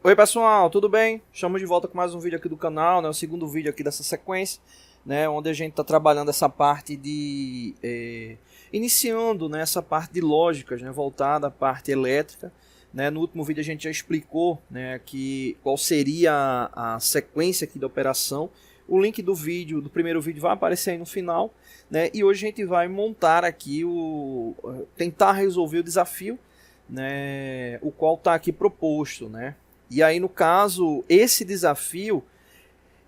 Oi pessoal, tudo bem? Estamos de volta com mais um vídeo aqui do canal, né? O segundo vídeo aqui dessa sequência, né? Onde a gente está trabalhando essa parte de... iniciando, né? Essa parte de lógicas, né? Voltada à parte elétrica, né? No último vídeo a gente já explicou, né? Qual seria a sequência aqui da operação. O link do vídeo, do primeiro vídeo, vai aparecer aí no final, né? E hoje a gente vai montar aqui tentar resolver o desafio, né? O qual está aqui proposto, né? E aí, no caso, esse desafio,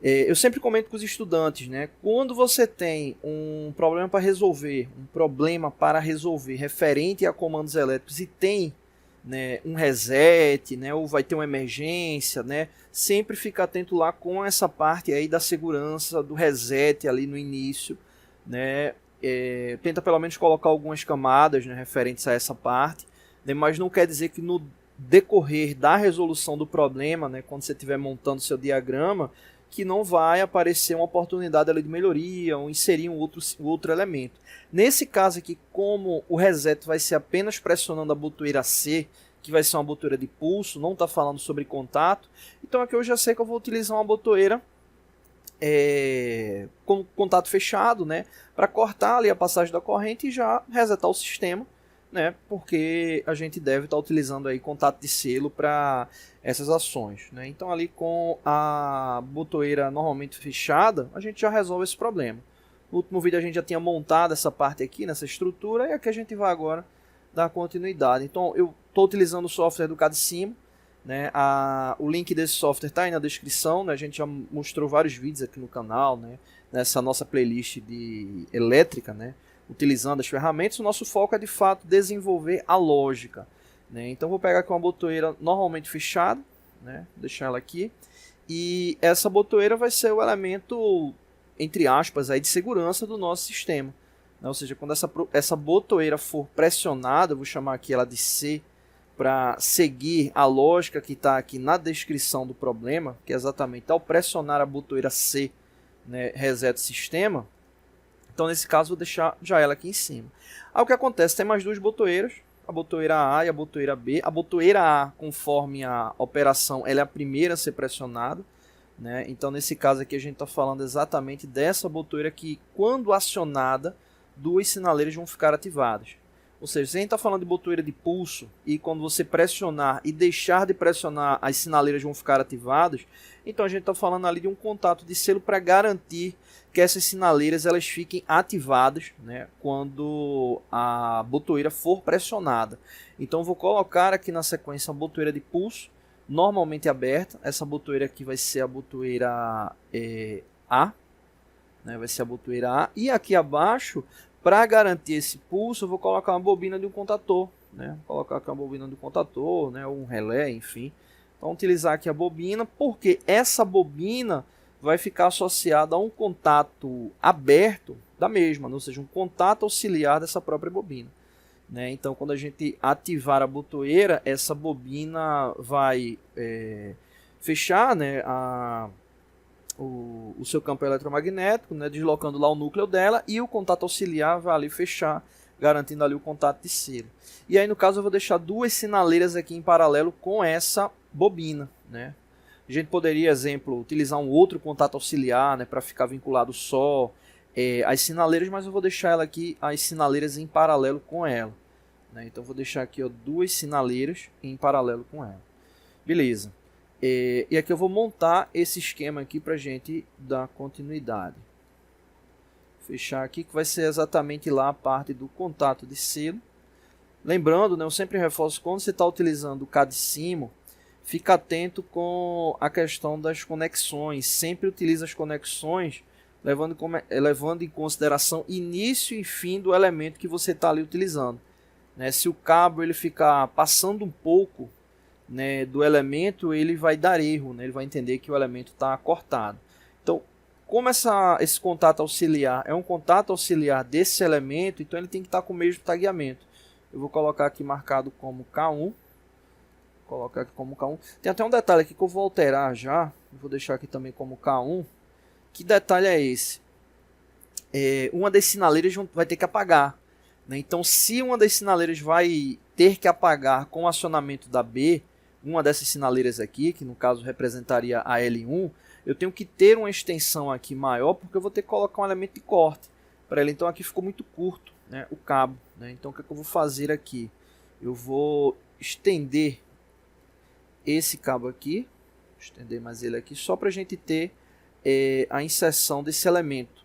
eu sempre comento com os estudantes, né? Quando você tem um problema para resolver referente a comandos elétricos e tem, né, um reset, né, ou vai ter uma emergência, né? Sempre fica atento lá com essa parte aí da segurança do reset ali no início, né? Tenta pelo menos colocar algumas camadas, né, referentes a essa parte, né? Mas não quer dizer que no decorrer da resolução do problema, né, quando você estiver montando seu diagrama, que não vai aparecer uma oportunidade ali de melhoria ou inserir um outro elemento. Nesse caso aqui, como o reset vai ser apenas pressionando a botoeira C, que vai ser uma botoeira de pulso, não está falando sobre contato, então aqui eu já sei que eu vou utilizar uma botoeira com contato fechado, né, para cortar ali a passagem da corrente e já resetar o sistema, né, porque a gente deve estar utilizando aí contato de selo para essas ações, né? Então ali com a botoeira normalmente fechada, a gente já resolve esse problema. No último vídeo a gente já tinha montado essa parte aqui, nessa estrutura, e aqui a gente vai agora dar continuidade. Então eu estou utilizando o software do CAD-CIMA, né? O link desse software está aí na descrição, né? A gente já mostrou vários vídeos aqui no canal, né? Nessa nossa playlist de elétrica, né? Utilizando as ferramentas. O nosso foco é de fato desenvolver a lógica, né? Então vou pegar aqui uma botoeira normalmente fechada, né? Vou deixar ela aqui, e essa botoeira vai ser o elemento, entre aspas, aí, de segurança do nosso sistema, né? Ou seja, quando essa botoeira for pressionada, eu vou chamar aqui ela de C, para seguir a lógica que está aqui na descrição do problema, que é exatamente ao pressionar a botoeira C, né, reseta o sistema. Então, nesse caso, vou deixar já ela aqui em cima. Aí, o que acontece? Tem mais duas botoeiras, a botoeira A e a botoeira B. A botoeira A, conforme a operação, ela é a primeira a ser pressionada, né? Então, nesse caso aqui, a gente está falando exatamente dessa botoeira que, quando acionada, duas sinaleiras vão ficar ativadas. Ou seja, se a gente está falando de botoeira de pulso e quando você pressionar e deixar de pressionar, as sinaleiras vão ficar ativadas, então a gente está falando ali de um contato de selo para garantir que essas sinaleiras elas fiquem ativadas, né, quando a botoeira for pressionada. Então vou colocar aqui na sequência a botoeira de pulso, normalmente aberta. Essa botoeira aqui vai ser a botoeira A, né, vai ser a botoeira A. E aqui abaixo, para garantir esse pulso, eu vou colocar uma bobina de um contator, né? Vou colocar aqui uma bobina de um contator, né? Ou um relé, enfim. Então, utilizar aqui a bobina, porque essa bobina vai ficar associada a um contato aberto da mesma, ou seja, um contato auxiliar dessa própria bobina, né? Então, quando a gente ativar a botoeira, essa bobina vai fechar, né, o seu campo eletromagnético, né, deslocando lá o núcleo dela, e o contato auxiliar vai ali fechar, garantindo ali o contato de selo. E aí, no caso, eu vou deixar duas sinaleiras aqui em paralelo com essa bobina, né? A gente poderia, exemplo, utilizar um outro contato auxiliar, né, para ficar vinculado só às sinaleiras, mas eu vou deixar ela aqui, as sinaleiras em paralelo com ela, né? Então, vou deixar aqui, ó, duas sinaleiras em paralelo com ela. Beleza. E aqui eu vou montar esse esquema aqui para a gente dar continuidade. Fechar aqui, que vai ser exatamente lá a parte do contato de selo. Lembrando, né, eu sempre reforço, quando você está utilizando o CAD-CIMA, fica atento com a questão das conexões. Sempre utilize as conexões levando em consideração início e fim do elemento que você está ali utilizando, né? Se o cabo ele ficar passando um pouco, né, do elemento, ele vai dar erro, né? Ele vai entender que o elemento está cortado. Então, como esse contato auxiliar é um contato auxiliar desse elemento, então ele tem que estar com o mesmo tagueamento. Eu vou colocar aqui marcado como K1. Colocar aqui como K1. Tem até um detalhe aqui que eu vou alterar já. Vou deixar aqui também como K1. Que detalhe é esse? Uma das sinaleiras vai ter que apagar, né? Então, se uma das sinaleiras vai ter que apagar com o acionamento da B, uma dessas sinaleiras aqui, que no caso representaria a L1, eu tenho que ter uma extensão aqui maior, porque eu vou ter que colocar um elemento de corte para ele. Então aqui ficou muito curto, né, o cabo, né? Então o que é que eu vou fazer aqui? Eu vou estender esse cabo aqui, estender mais ele aqui, só para a gente ter a inserção desse elemento.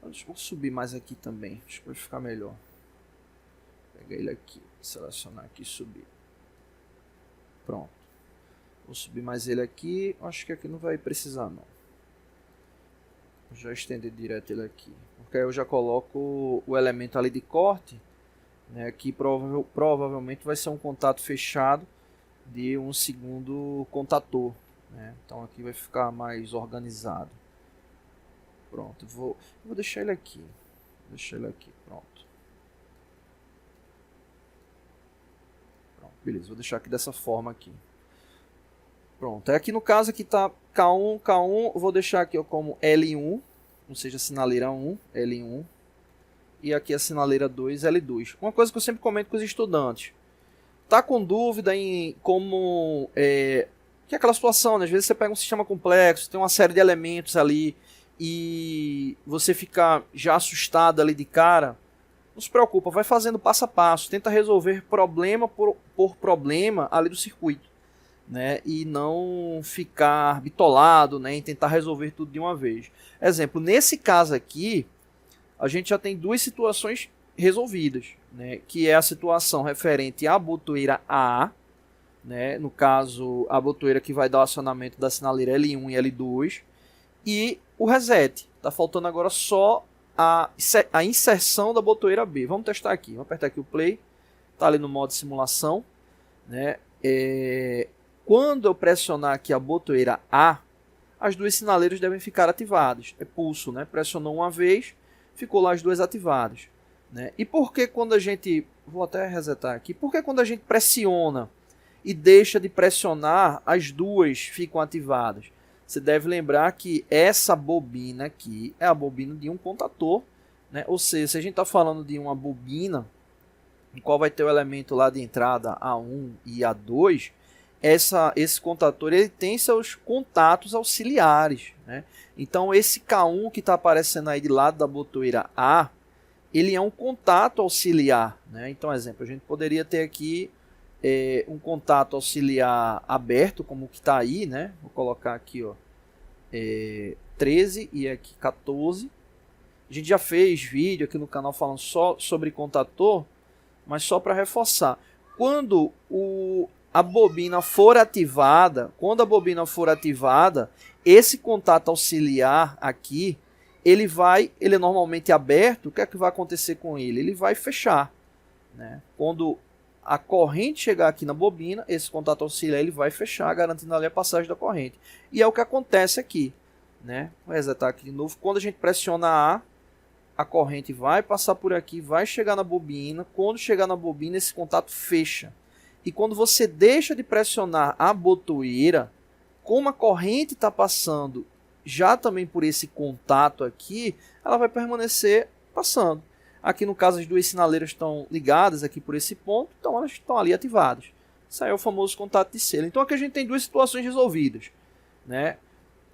Deixa eu subir mais aqui também, acho que vai ficar melhor. Pegar ele aqui, selecionar aqui e subir. Pronto. Vou subir mais ele aqui, acho que aqui não vai precisar não. Vou já estender direto ele aqui, porque aí eu já coloco o elemento ali de corte, né, que provavelmente vai ser um contato fechado de um segundo contator, né? Então aqui vai ficar mais organizado. Pronto, vou deixar ele aqui. Pronto. Beleza, vou deixar aqui dessa forma aqui. Pronto, aqui no caso aqui tá K1, eu vó deixar aqui ó, como L1, ou seja, sinaleira 1, L1. E aqui a sinaleira 2, L2. Uma coisa que eu sempre comento com os estudantes. Tá com dúvida em como... que é aquela situação, né? Às vezes você pega um sistema complexo, tem uma série de elementos ali, e você fica já assustado ali de cara. Não se preocupa, vai fazendo passo a passo. Tenta resolver problema por problema ali do circuito, né? E não ficar bitolado, né? Em tentar resolver tudo de uma vez. Exemplo, nesse caso aqui, a gente já tem duas situações resolvidas, né? Que é a situação referente à botoeira A, né? No caso, a botoeira que vai dar o acionamento da sinaleira L1 e L2, e o reset. Tá faltando agora só a inserção da botoeira B. Vamos testar aqui. Vamos apertar aqui o play. Tá ali no modo simulação, né? Quando eu pressionar aqui a botoeira A, as duas sinaleiras devem ficar ativadas. É pulso, né? Pressionou uma vez, ficou lá as duas ativadas, né? E por que quando a gente... Vou até resetar aqui. Por que quando a gente pressiona e deixa de pressionar, as duas ficam ativadas? Você deve lembrar que essa bobina aqui é a bobina de um contator, né? Ou seja, se a gente está falando de uma bobina, em qual vai ter o elemento lá de entrada A1 e A2, esse contator ele tem seus contatos auxiliares, né? Então esse K1 que está aparecendo aí de lado da botoeira A, ele é um contato auxiliar, né? Então, exemplo, a gente poderia ter aqui um contato auxiliar aberto, como que está aí, né? Vou colocar aqui, ó, 13 e aqui 14. A gente já fez vídeo aqui no canal falando só sobre contator, mas só para reforçar. Quando a bobina for ativada, esse contato auxiliar aqui, ele é normalmente aberto. O que é que vai acontecer com ele? Ele vai fechar, né? Quando a corrente chegar aqui na bobina, esse contato auxiliar ele vai fechar, garantindo ali a passagem da corrente. E é o que acontece aqui, né? Vou resetar aqui de novo. Quando a gente pressiona a corrente vai passar por aqui, vai chegar na bobina. Quando chegar na bobina, esse contato fecha. E quando você deixa de pressionar a botoeira, como a corrente está passando já também por esse contato aqui, ela vai permanecer passando. Aqui no caso as duas sinaleiras estão ligadas aqui por esse ponto, então elas estão ali ativadas. Isso aí é o famoso contato de selo. Então aqui a gente tem duas situações resolvidas, né?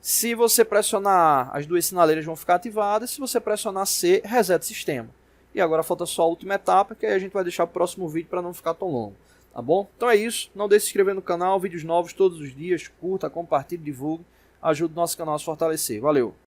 Se você pressionar A, as duas sinaleiras vão ficar ativadas. Se você pressionar C, reseta o sistema. E agora falta só a última etapa, que aí a gente vai deixar para o próximo vídeo para não ficar tão longo. Tá bom? Então é isso. Não deixe de se inscrever no canal. Vídeos novos todos os dias. Curta, compartilhe, divulgue. Ajude o nosso canal a se fortalecer. Valeu!